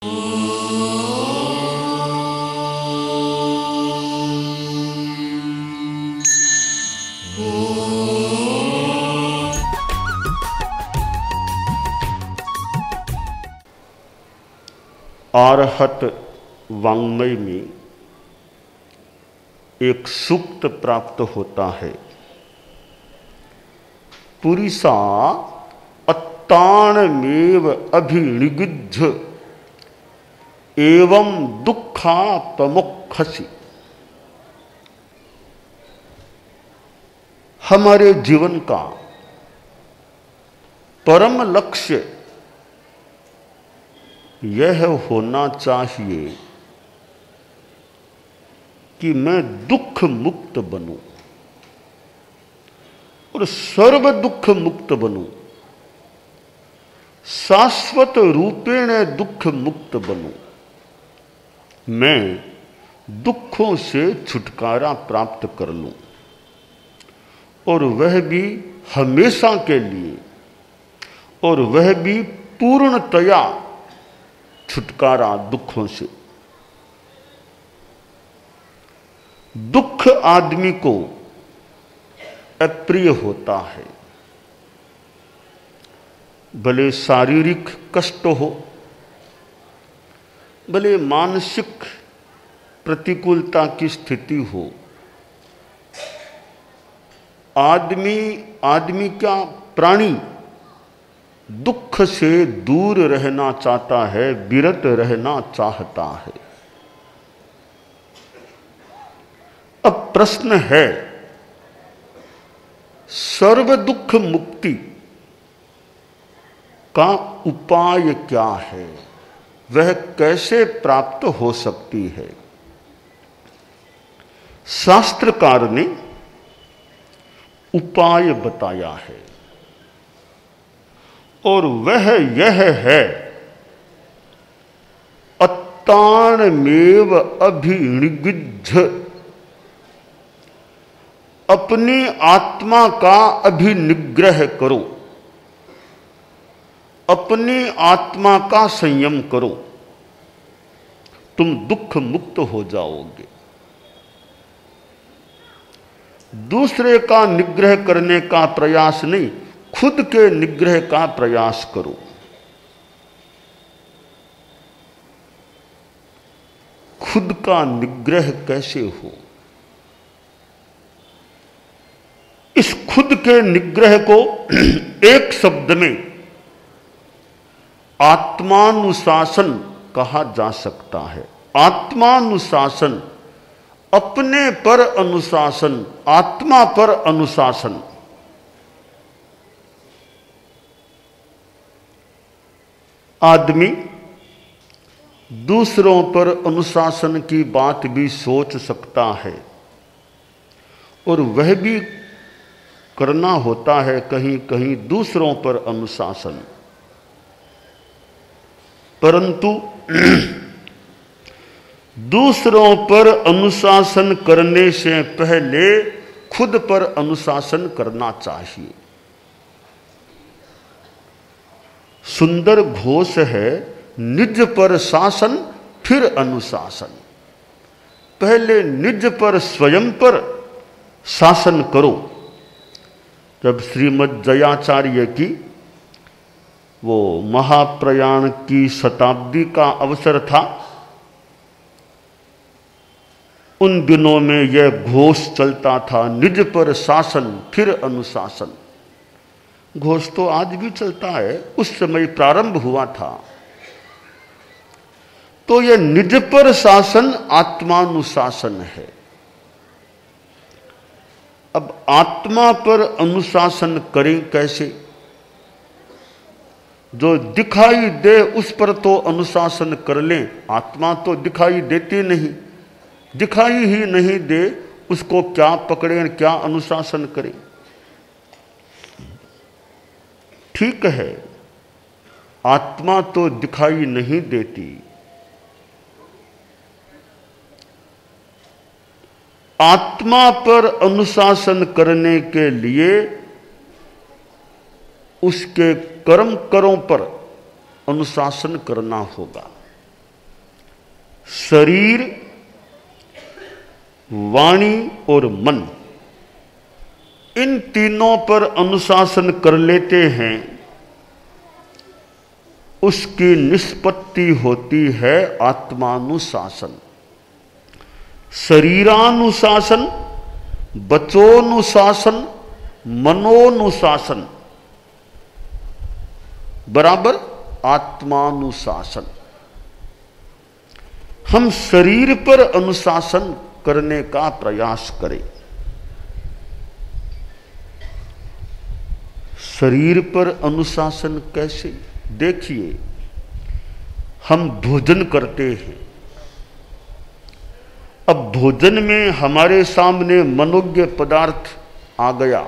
आरहत वाङ्मय में एक सूक्त प्राप्त होता है। पुरिसा अत्तानमेव अभिनिगुध्य एवं दुःखापमुख्यसि। हमारे जीवन का परम लक्ष्य यह होना चाहिए कि मैं दुख मुक्त बनूं और सर्व दुख मुक्त बनूं, शाश्वत रूपेण दुख मुक्त बनूं। मैं दुखों से छुटकारा प्राप्त कर लूं और वह भी हमेशा के लिए, और वह भी पूर्णतया छुटकारा दुखों से। दुख आदमी को अप्रिय होता है, भले शारीरिक कष्ट हो, भले मानसिक प्रतिकूलता की स्थिति हो। आदमी क्या, प्राणी दुख से दूर रहना चाहता है, विरत रहना चाहता है। अब प्रश्न है, सर्व दुख मुक्ति का उपाय क्या है, वह कैसे प्राप्त हो सकती है? शास्त्रकार ने उपाय बताया है और वह यह है, अत्तानमेव अभिनिगुध्य। अपनी आत्मा का अभिनिग्रह करो, अपनी आत्मा का संयम करो, तुम दुख मुक्त हो जाओगे। दूसरे का निग्रह करने का प्रयास नहीं, खुद के निग्रह का प्रयास करो। खुद का निग्रह कैसे हो? इस खुद के निग्रह को एक शब्द में आत्मानुशासन कहा जा सकता है। आत्मानुशासन, अपने पर अनुशासन, आत्मा पर अनुशासन। आदमी दूसरों पर अनुशासन की बात भी सोच सकता है और वह भी करना होता है कहीं कहीं दूसरों पर अनुशासन, परंतु दूसरों पर अनुशासन करने से पहले खुद पर अनुशासन करना चाहिए। सुंदर घोष है, निज पर शासन फिर अनुशासन। पहले निज पर, स्वयं पर शासन करो। जब श्रीमद् जयाचार्य की वो महाप्रयाण की शताब्दी का अवसर था, उन दिनों में यह घोष चलता था, निज पर शासन फिर अनुशासन। घोष तो आज भी चलता है, उस समय प्रारंभ हुआ था। तो यह निज पर शासन आत्मानुशासन है। अब आत्मा पर अनुशासन करें कैसे? जो दिखाई दे उस पर तो अनुशासन कर लें। आत्मा तो दिखाई देती नहीं, दिखाई ही नहीं दे, उसको क्या पकड़ें, क्या अनुशासन करें? ठीक है, आत्मा तो दिखाई नहीं देती, आत्मा पर अनुशासन करने के लिए उसके कर्म करों पर अनुशासन करना होगा। शरीर, वाणी और मन, इन तीनों पर अनुशासन कर लेते हैं, उसकी निष्पत्ति होती है आत्मानुशासन। शरीरानुशासन, वचोनुशासन, मनोनुशासन बराबर आत्मानुशासन। हम शरीर पर अनुशासन करने का प्रयास करें। शरीर पर अनुशासन कैसे? देखिए, हम भोजन करते हैं। अब भोजन में हमारे सामने मनोज्ञ पदार्थ आ गया,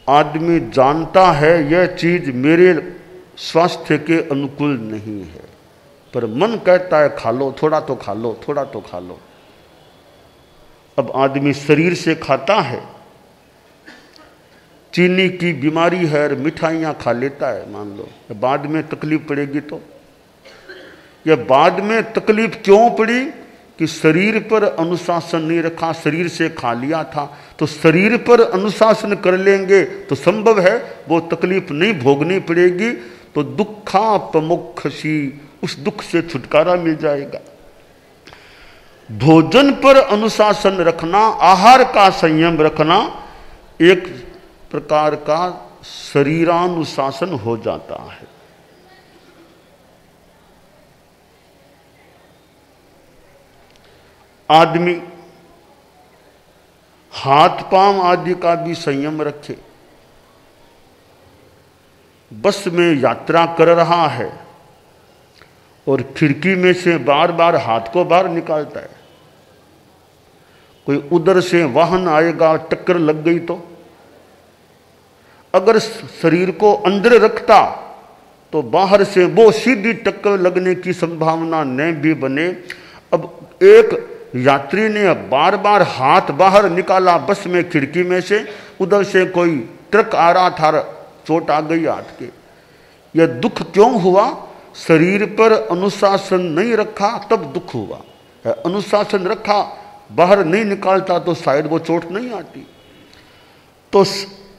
आदमी जानता है यह चीज मेरे स्वास्थ्य के अनुकूल नहीं है, पर मन कहता है खा लो, थोड़ा तो खा लो, थोड़ा तो खा लो। अब आदमी शरीर से खाता है, चीनी की बीमारी है और मिठाइयाँ खा लेता है, मान लो, बाद में तकलीफ पड़ेगी तो। यह बाद में तकलीफ क्यों पड़ी? कि शरीर पर अनुशासन नहीं रखा, शरीर से खा लिया था। तो शरीर पर अनुशासन कर लेंगे तो संभव है वो तकलीफ नहीं भोगनी पड़ेगी, तो दुखापमुख्यसी, उस दुख से छुटकारा मिल जाएगा। भोजन पर अनुशासन रखना, आहार का संयम रखना एक प्रकार का शरीरानुशासन हो जाता है। आदमी हाथ पांव आदि का भी संयम रखे। बस में यात्रा कर रहा है और खिड़की में से बार बार हाथ को बाहर निकालता है, कोई उधर से वाहन आएगा, टक्कर लग गई तो। अगर शरीर को अंदर रखता तो बाहर से वो सीधी टक्कर लगने की संभावना न भी बने। अब एक यात्री ने बार बार हाथ बाहर निकाला बस में खिड़की में से, उधर से कोई ट्रक आ रहा था, चोट आ गई हाथ के। यह दुख क्यों हुआ? शरीर पर अनुशासन नहीं रखा तब दुख हुआ। अनुशासन रखा, बाहर नहीं निकालता तो शायद वो चोट नहीं आती। तो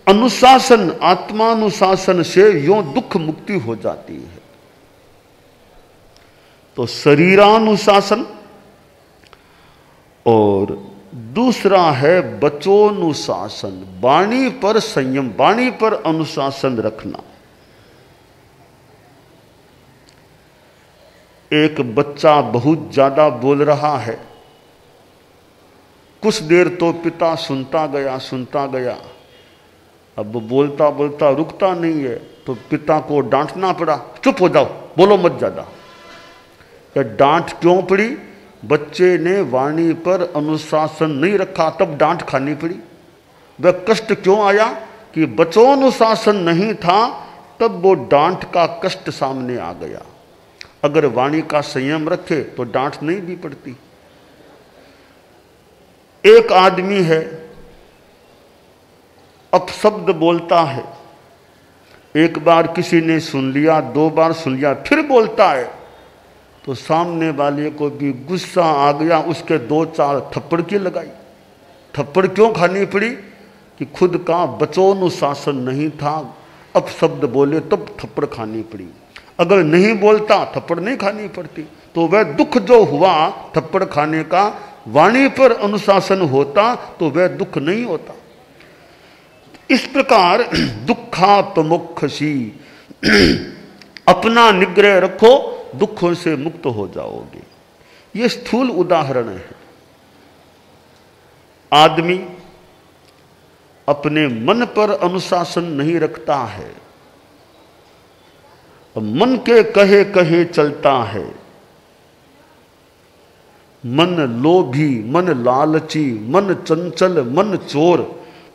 अनुशासन, आत्मानुशासन से यूं दुख मुक्ति हो जाती है। तो शरीरानुशासन, और दूसरा है वचोनुशासन, वाणी पर संयम, वाणी पर अनुशासन रखना। एक बच्चा बहुत ज्यादा बोल रहा है, कुछ देर तो पिता सुनता गया, अब बोलता बोलता रुकता नहीं है, तो पिता को डांटना पड़ा, चुप हो जाओ, बोलो मत ज्यादा। डांट क्यों पड़ी? बच्चे ने वाणी पर अनुशासन नहीं रखा, तब डांट खानी पड़ी। वह कष्ट क्यों आया? कि वचोनुशासन नहीं था, तब वो डांट का कष्ट सामने आ गया। अगर वाणी का संयम रखे तो डांट नहीं भी पड़ती। एक आदमी है, अपशब्द बोलता है, एक बार किसी ने सुन लिया, दो बार सुन लिया, फिर बोलता है, तो सामने वाले को भी गुस्सा आ गया, उसके दो चार थप्पड़ की लगाई। थप्पड़ क्यों खानी पड़ी? कि खुद का वचोनुशासन नहीं था, अपशब्द बोले तब थप्पड़ खानी पड़ी। अगर नहीं बोलता थप्पड़ नहीं खानी पड़ती। तो वह दुख जो हुआ थप्पड़ खाने का, वाणी पर अनुशासन होता तो वह दुख नहीं होता। इस प्रकार दुखापमुख्यसी, अपना निग्रह रखो, दुखों से मुक्त हो जाओगे। ये स्थूल उदाहरण है। आदमी अपने मन पर अनुशासन नहीं रखता है, मन के कहे कहे चलता है। मन लोभी, मन लालची, मन चंचल, मन चोर,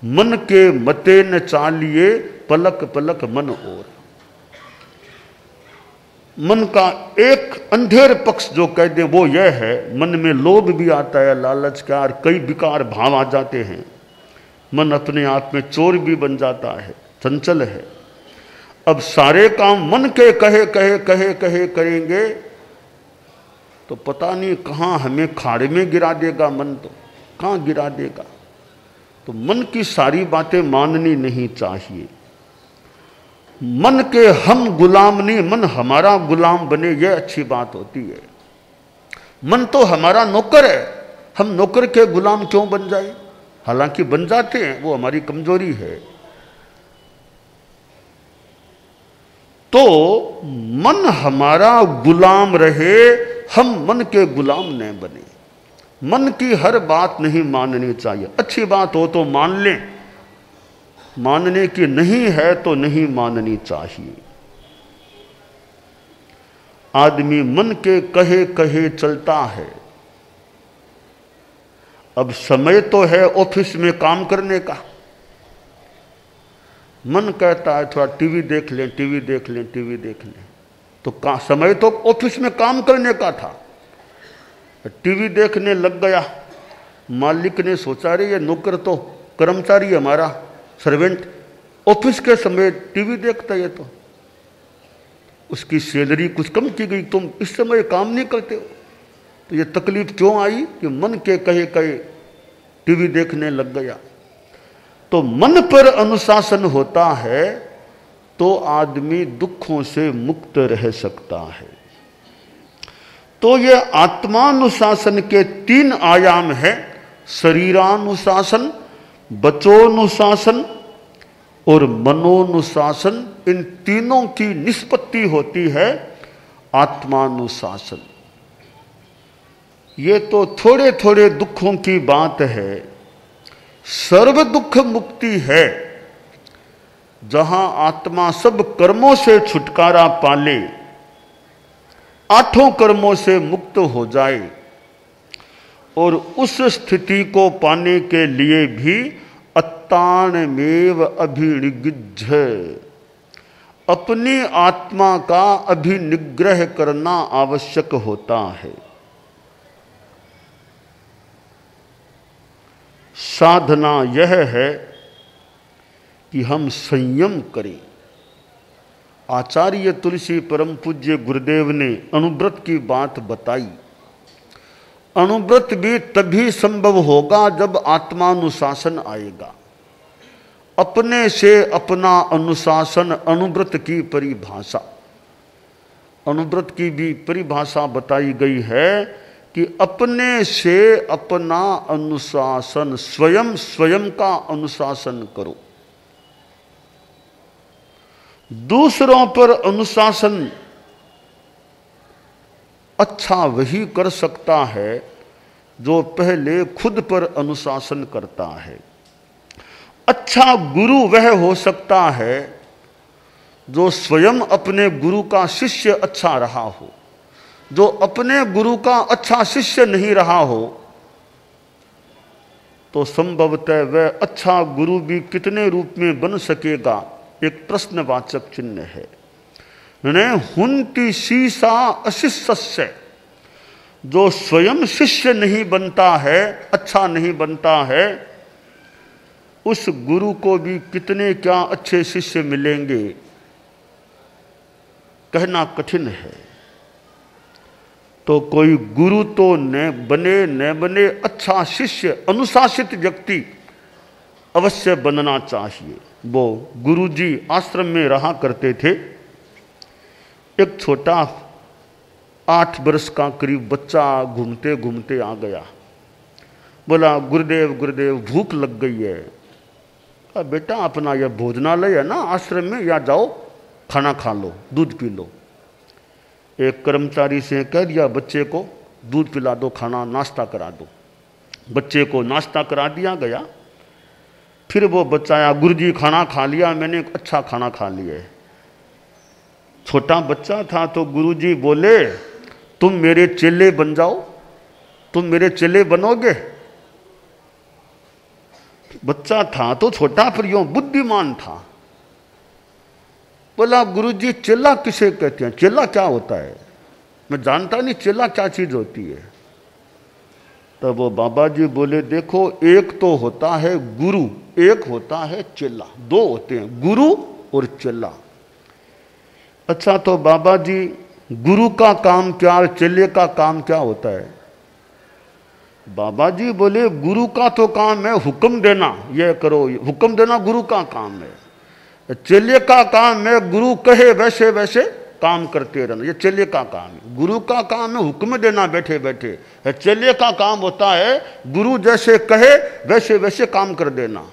मन के मते न चालिए, पलक पलक मन और। मन का एक अंधेर पक्ष जो कह दे वो यह है, मन में लोभ भी आता है, लालच का, और कई विकार भाव आ जाते हैं। मन अपने आप में चोर भी बन जाता है, चंचल है। अब सारे काम मन के कहे कहे कहे कहे करेंगे तो पता नहीं कहाँ हमें खाड़े में गिरा देगा मन, तो कहाँ गिरा देगा। तो मन की सारी बातें माननी नहीं चाहिए। मन के हम गुलाम नहीं, मन हमारा गुलाम बने, यह अच्छी बात होती है। मन तो हमारा नौकर है, हम नौकर के गुलाम क्यों बन जाए? हालांकि बन जाते हैं, वो हमारी कमजोरी है। तो मन हमारा गुलाम रहे, हम मन के गुलाम न बने। मन की हर बात नहीं माननी चाहिए। अच्छी बात हो तो मान लें, मानने की नहीं है तो नहीं माननी चाहिए। आदमी मन के कहे कहे चलता है। अब समय तो है ऑफिस में काम करने का, मन कहता है थोड़ा टीवी देख लें, टीवी देख लें, टीवी देख लें। तो समय तो ऑफिस में काम करने का था, टीवी देखने लग गया। मालिक ने सोचा रे ये नौकर तो कर्मचारी हमारा, सर्वेंट ऑफिस के समय टीवी देखता है, तो उसकी सैलरी कुछ कम की गई, तुम इस समय काम नहीं करते हो। तो ये तकलीफ क्यों आई कि मन के कहे कहे टीवी देखने लग गया। तो मन पर अनुशासन होता है तो आदमी दुखों से मुक्त रह सकता है। तो ये आत्मानुशासन के 3 आयाम हैं, शरीरानुशासन, वचोनुशासन और मनोनुशासन। इन तीनों की निष्पत्ति होती है आत्मानुशासन। ये तो थोड़े थोड़े दुखों की बात है। सर्व दुख मुक्ति है, जहां आत्मा सब कर्मों से छुटकारा पाले, 8 कर्मों से मुक्त हो जाए। और उस स्थिति को पाने के लिए भी अत्तानमेव अभिनिग्रह, अपनी आत्मा का अभिनिग्रह करना आवश्यक होता है। साधना यह है कि हम संयम करें। आचार्य तुलसी परम पूज्य गुरुदेव ने अनुव्रत की बात बताई। अनुव्रत भी तभी संभव होगा जब आत्मानुशासन आएगा। अपने से अपना अनुशासन, अनुव्रत की परिभाषा। अनुव्रत की भी परिभाषा बताई गई है कि अपने से अपना अनुशासन, स्वयं स्वयं का अनुशासन करो। दूसरों पर अनुशासन अच्छा वही कर सकता है जो पहले खुद पर अनुशासन करता है। अच्छा गुरु वह हो सकता है जो स्वयं अपने गुरु का शिष्य अच्छा रहा हो। जो अपने गुरु का अच्छा शिष्य नहीं रहा हो तो संभवतः वह अच्छा गुरु भी कितने रूप में बन सकेगा, एक प्रश्नवाचक चिन्ह है। ने हुंति शीसा अशिष्य, जो स्वयं शिष्य नहीं बनता है, अच्छा नहीं बनता है, उस गुरु को भी कितने क्या अच्छे शिष्य मिलेंगे, कहना कठिन है। तो कोई गुरु तो न बने, अच्छा शिष्य, अनुशासित व्यक्ति अवश्य बनना चाहिए। वो गुरुजी आश्रम में रहा करते थे। एक छोटा 8 वर्ष का करीब बच्चा घूमते घूमते आ गया। बोला गुरुदेव गुरुदेव भूख लग गई है। कहा बेटा अपना यह भोजनालय है ना आश्रम में, या जाओ खाना खा लो, दूध पी लो। एक कर्मचारी से कह दिया बच्चे को दूध पिला दो, खाना नाश्ता करा दो। बच्चे को नाश्ता करा दिया गया। फिर वो बच्चा आया, गुरुजी खाना खा लिया मैंने, अच्छा खाना खा लिया है। छोटा बच्चा था तो गुरुजी बोले तुम मेरे चेले बन जाओ, तुम मेरे चेले बनोगे। बच्चा था तो छोटा पर यूं बुद्धिमान था। बोला गुरुजी चेला किसे कहते हैं, चेला क्या होता है, मैं जानता नहीं चेला क्या चीज होती है। तब वो बाबा जी बोले देखो एक तो होता है गुरु, एक होता है चेला, 2 होते हैं गुरु और चेला। अच्छा तो बाबा जी गुरु का काम क्या और चेले का काम क्या होता है? बाबा जी बोले गुरु का तो काम है हुक्म देना, ये करो, हुक्म देना गुरु का काम है। चेले का काम है गुरु कहे वैसे वैसे काम करते रहना, ये चेले का काम है। गुरु का काम है हुक्म देना बैठे बैठे, चेले का काम होता है गुरु जैसे कहे वैसे वैसे काम कर देना।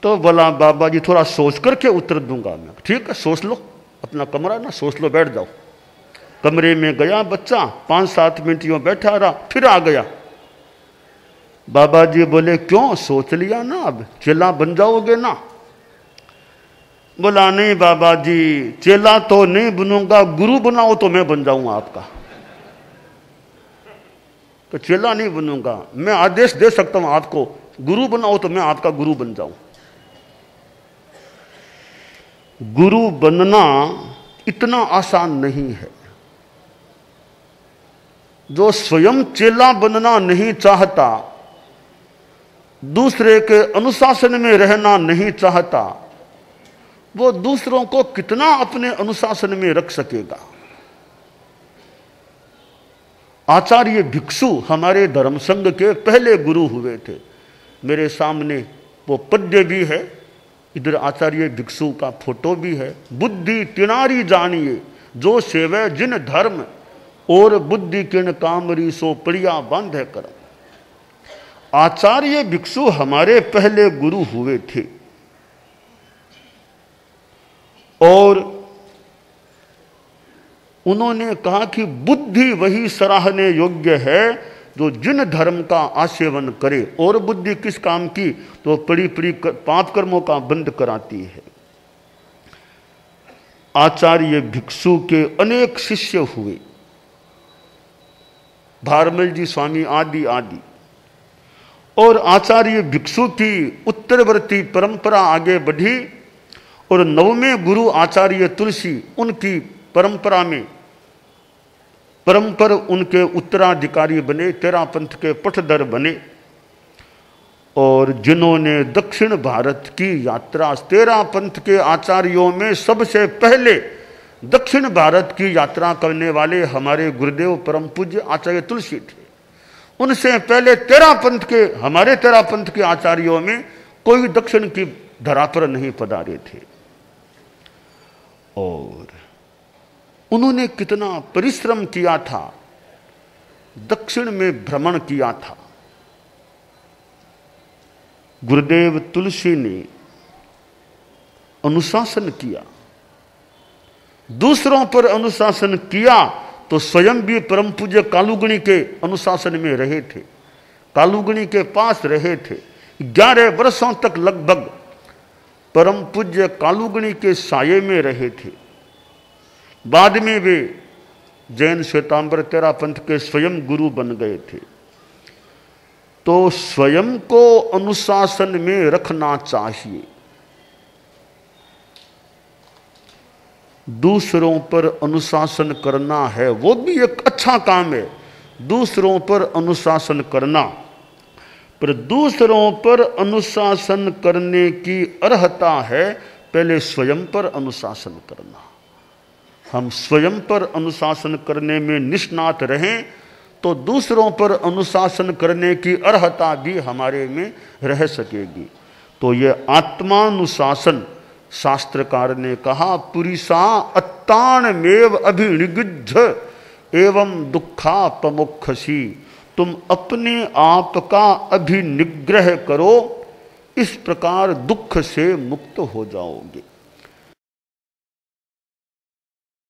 तो बोला बाबा जी थोड़ा सोच करके उत्तर दूंगा मैं। ठीक है, सोच लो, अपना कमरा ना, सोच लो, बैठ जाओ। कमरे में गया बच्चा, 5-7 मिनट यूं बैठा रहा, फिर आ गया। बाबा जी बोले क्यों, सोच लिया ना, अब चेला बन जाओगे ना? बोला नहीं बाबा जी, चेला तो नहीं बनूंगा, गुरु बनाओ तो मैं बन जाऊंगा आपका। तो चेला नहीं बनूंगा, मैं आदेश दे सकता हूं आपको, गुरु बनाओ तो मैं आपका गुरु बन जाऊं। गुरु बनना इतना आसान नहीं है। जो स्वयं चेला बनना नहीं चाहता, दूसरे के अनुशासन में रहना नहीं चाहता, वो दूसरों को कितना अपने अनुशासन में रख सकेगा? आचार्य भिक्षु हमारे धर्म संघ के पहले गुरु हुए थे। मेरे सामने वो पद्य भी है, इधर आचार्य भिक्षु का फोटो भी है। बुद्धि तिनारी जानिए जो सेवे जिन धर्म, और बुद्धि किन कामरी सो पड़िया बांधे करम। आचार्य भिक्षु हमारे पहले गुरु हुए थे और उन्होंने कहा कि बुद्धि वही सराहने योग्य है जो जिन धर्म का आसेवन करे। और बुद्धि किस काम की, तो पड़ी पड़ी पाप कर्मों का बंद कराती है। आचार्य भिक्षु के अनेक शिष्य हुए, भारमल जी स्वामी आदि आदि। और आचार्य भिक्षु की उत्तरवर्ती परंपरा आगे बढ़ी और 9वें गुरु आचार्य तुलसी, उनकी परंपरा में परंपर उनके उत्तराधिकारी बने, तेरा पंथ के पटधर बने। और जिन्होंने दक्षिण भारत की यात्रा, तेरा पंथ के आचार्यों में सबसे पहले दक्षिण भारत की यात्रा करने वाले हमारे गुरुदेव परम पूज्य आचार्य तुलसी थे। उनसे पहले तेरा पंथ के, हमारे तेरा पंथ के आचार्यों में कोई दक्षिण की धरा पर नहीं पधारे थे। और उन्होंने कितना परिश्रम किया था, दक्षिण में भ्रमण किया था। गुरुदेव तुलसी ने अनुशासन किया, दूसरों पर अनुशासन किया, तो स्वयं भी परम पूज्य कालूगणी के अनुशासन में रहे थे, कालूगणी के पास रहे थे। 11 वर्षों तक लगभग परम पूज्य कालूगणी के साये में रहे थे। बाद में वे जैन श्वेतांबर तेरा पंथ के स्वयं गुरु बन गए थे। तो स्वयं को अनुशासन में रखना चाहिए, दूसरों पर अनुशासन करना है वो भी एक अच्छा काम है, दूसरों पर अनुशासन करना। पर दूसरों पर अनुशासन करने की अर्हता है पहले स्वयं पर अनुशासन करना। हम स्वयं पर अनुशासन करने में निष्णात रहें तो दूसरों पर अनुशासन करने की अर्हता भी हमारे में रह सकेगी। तो ये आत्मानुशासन शास्त्रकार ने कहा, पुरीसा अत्तानमेव अभिनिगृह्य एवं दुखापमुख्यसी। तुम अपने आप का अभिनिग्रह करो, इस प्रकार दुख से मुक्त हो जाओगे।